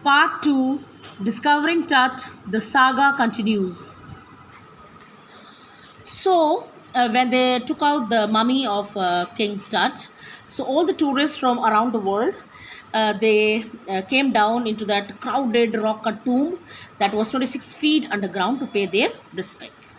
Part 2, Discovering Tut, the saga continues. So, when they took out the mummy of King Tut, so all the tourists from around the world, they came down into that crowded rock cut tomb that was 26 feet underground to pay their respects.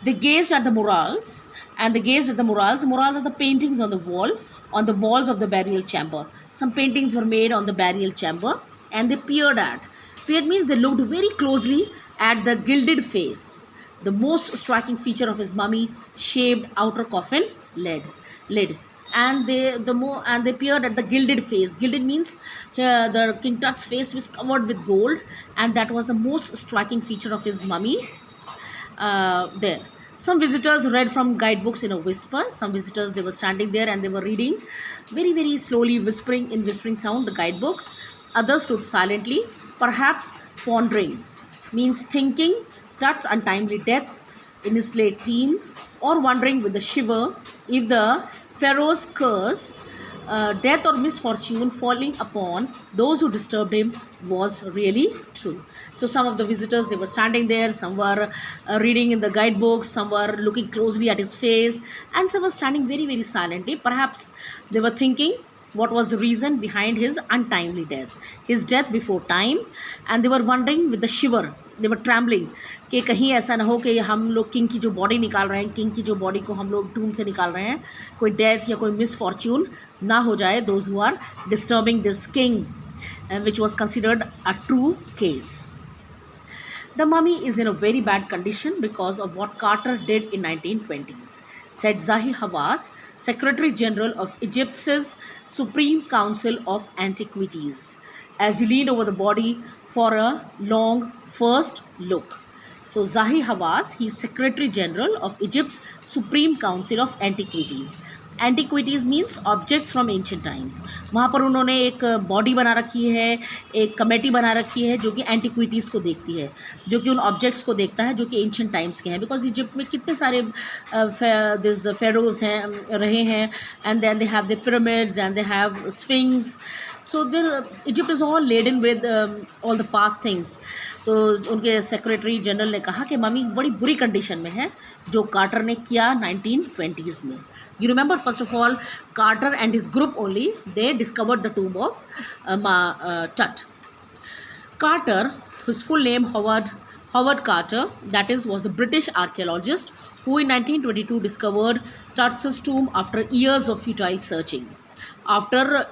They gazed at the murals, and they gazed at the murals. Murals are the paintings on the wall, on the walls of the burial chamber. Some paintings were made on the burial chamber, and they peered at. Peered means they looked very closely at the gilded face, the most striking feature of his mummy shaped outer coffin lid. And they peered at the gilded face. Gilded means here the King Tut's face was covered with gold, and that was the most striking feature of his mummy there. Some visitors read from guidebooks in a whisper. Some visitors, they were standing there and they were reading very, very slowly, whispering in whispering sound the guidebooks. Others stood silently, perhaps pondering, means thinking Tut's untimely death in his late teens, or wondering with a shiver if the Pharaoh's curse, death or misfortune falling upon those who disturbed him was really true. So some of the visitors, they were standing there, some were reading in the guidebooks, some were looking closely at his face, and some were standing very, very silently. Perhaps they were thinking what was the reason behind his untimely death, his death before time, and they were wondering with the shiver, they were trembling कि कहीं ऐसा ना हो कि हम लोग king की जो बॉडी निकाल रहे हैं, किंग की जो बॉडी को हम लोग टूम से निकाल रहे हैं, कोई डेथ या कोई मिसफॉर्च्यून ना हो जाए, those who are disturbing this king, which was considered a true case. The mummy is in a very bad condition because of what Carter did in 1920s, said Zahi Hawass, Secretary General of Egypt's Supreme Council of Antiquities, as he leaned over the body for a long first look. So Zahi Hawass, he is Secretary General of Egypt's Supreme Council of Antiquities. Antiquities means objects from ancient times. वहाँ पर उन्होंने एक body बना रखी है, एक committee बना रखी है जो कि एंटीक्विटीज़ को देखती है, जो कि उन ऑब्जेक्ट्स को देखता है जो कि एंशिएंट टाइम्स के हैं. बिकॉज इजिप्ट में कितने सारे दिस फेरोज हैं रहे हैं, and then they have the pyramids and they have sphinx. So Egypt is all laden with all the past things. तो उनके सेक्रेटरी जनरल ने कहा कि मम्मी बड़ी बुरी कंडीशन में है, जो कार्टर ने किया 1920s में. You remember, first of all, Carter and his group only, they discovered the tomb of Tut. Carter, whose full name Howard Carter, that is, was a British archaeologist who in 1922 discovered Tut's tomb after years of futile searching. After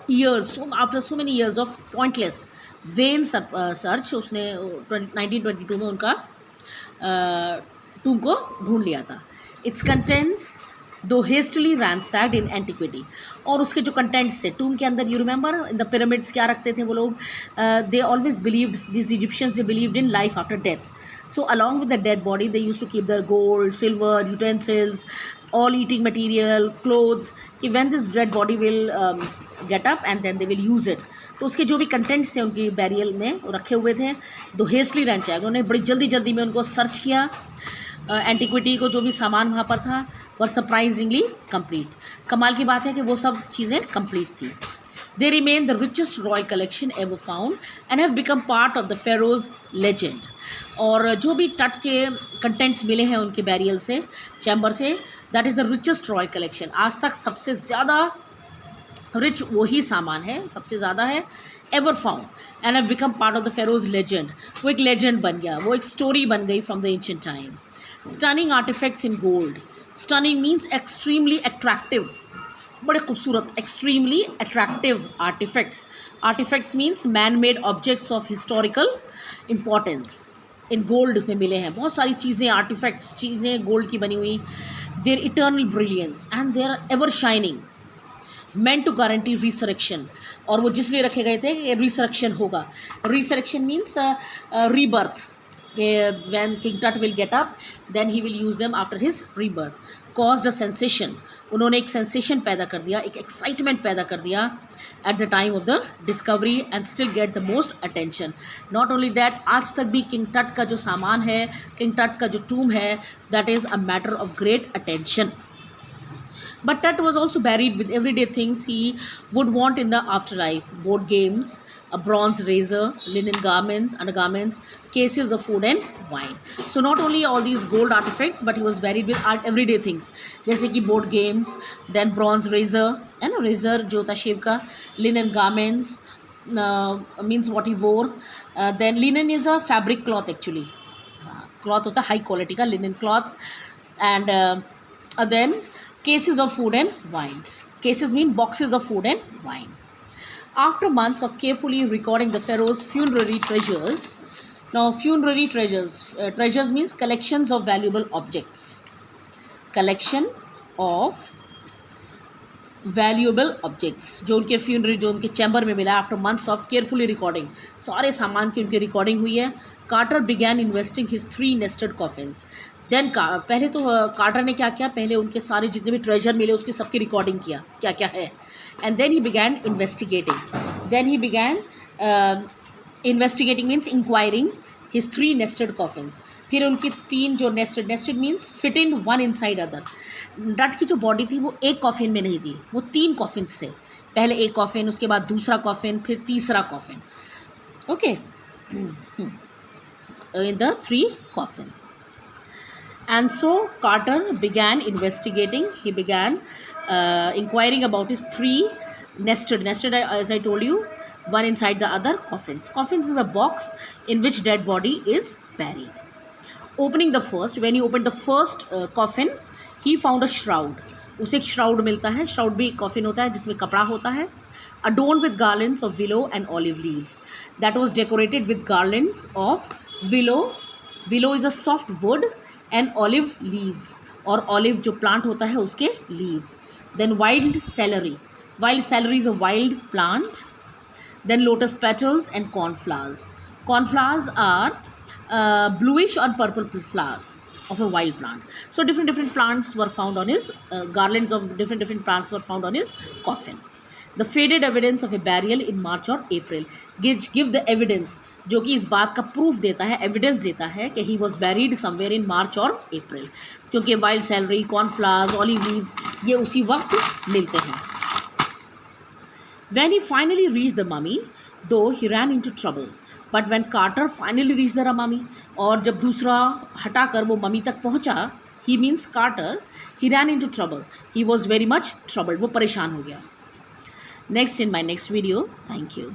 so many years of pointless, vain search, उसने 1922 में उनका tomb को ढूंढ लिया था. Its contents, though hastily ransacked in antiquity. और उसके जो कंटेंट्स थे टूम के अंदर, you remember in the pyramids क्या रखते थे वो लोग? They always believed, this Egyptians, they believed in life after death. So along with the dead body they used to keep their gold, silver, utensils, all eating material, clothes, कि when this dead body will get up and then they will use it. तो उसके जो भी contents थे उनकी burial में रखे हुए थे. दो हेस्टली रैंसैक्ड, उन्होंने बड़ी जल्दी में उनको सर्च किया. एंटिक्विटी को जो भी सामान वहाँ पर था वर सरप्राइजिंगली कंप्लीट. कमाल की बात है कि वो सब चीज़ें कंप्लीट थी. They remain the richest royal collection ever found and have become part of the Feroz legend. और जो भी टट के कंटेंट्स मिले हैं उनके बैरियल से, चैम्बर से, that is the richest royal collection. आज तक सबसे ज़्यादा रिच वही सामान है, सबसे ज़्यादा है ever found and have become part of the Feroz legend. वो एक लेजेंड बन गया, वो एक स्टोरी बन गई from the ancient time. Stunning artifacts in gold. Stunning means extremely attractive. बड़े खूबसूरत, extremely attractive artifacts. Artifacts means man-made objects of historical importance. In gold में मिले हैं बहुत सारी चीज़ें, artifacts, चीज़ें gold की बनी हुई. Their eternal brilliance and they are ever shining. Meant to guarantee resurrection. और वो जिसलिए रखे गए थे कि resurrection होगा. Resurrection means rebirth. When King Tut will get up, then he will use them after his rebirth. Caused a sensation. उन्होंने एक sensation पैदा कर दिया, एक excitement पैदा कर दिया at the time of the discovery and still get the most attention. Not only that, आज तक भी King Tut का जो सामान है, King Tut का जो tomb है, that is a matter of great attention. But Tut was also buried with everyday things he would want in the afterlife: board games, a bronze razor, linen garments, undergarments, cases of food and wine. So not only all these gold artifacts, but he was buried with everyday things, जैसे कि board games, then bronze razor, है ना, razor जो होता है शेव का, linen garments, means what he wore, then linen is a fabric cloth actually, cloth होता है हाई क्वालिटी का linen cloth, and then cases of food and wine. Cases mean boxes of food and wine. After months of carefully recording the pharaoh's funerary treasures, now funerary treasures means collections of valuable objects. Collection of valuable objects जो उनके funerary, जो उनके chamber में मिला, after months of carefully recording, सारे सामान की उनकी रिकॉर्डिंग हुई है. Carter began investing his 3 nested coffins. Then पहले तो कार्टर ने क्या किया, पहले उनके सारे जितने भी ट्रेजर मिले उसकी सबकी रिकॉर्डिंग किया क्या क्या है, and then he began investigating. Then he began investigating means inquiring his 3 nested coffins. फिर उनकी 3 जो nested means fit in one inside other. डट की जो बॉडी थी वो एक कॉफिन में नहीं थी, वो 3 कॉफिन्स थे. पहले एक कॉफिन, उसके बाद दूसरा कॉफिन, फिर तीसरा coffin. Okay, in the 3 coffin. And so Carter began investigating. He began inquiring about his 3 nested, as I told you, one inside the other coffins. Coffins is a box in which dead body is buried. Opening the first, when he opened the first coffin, he found a shroud. उसे एक shroud मिलता है. shroud भी coffin होता है जिसमें कपड़ा होता है, adorned with garlands of willow and olive leaves. That was decorated with garlands of willow. Willow is a soft wood, and olive leaves, और olive जो plant होता है उसके leaves. Then wild celery. Wild celery is a wild plant. Then lotus petals and cornflowers. Cornflowers are bluish or purple flowers of a wild plant. So different plants were found on his garlands of different plants were found on his coffin. The faded evidence of a burial in March और April. Give the evidence, जो कि इस बात का proof देता है, evidence देता है कि he was buried somewhere in March और अप्रैल, क्योंकि wild celery, cornflowers, olive leaves ये उसी वक्त मिलते हैं. When he finally reached the mummy, though he ran into trouble. But when Carter finally reached the mummy, और जब दूसरा हटाकर वो मम्मी तक पहुंचा, he means Carter, he ran into trouble. He was very much troubled. वो परेशान हो गया. Next in my next video. Thank you.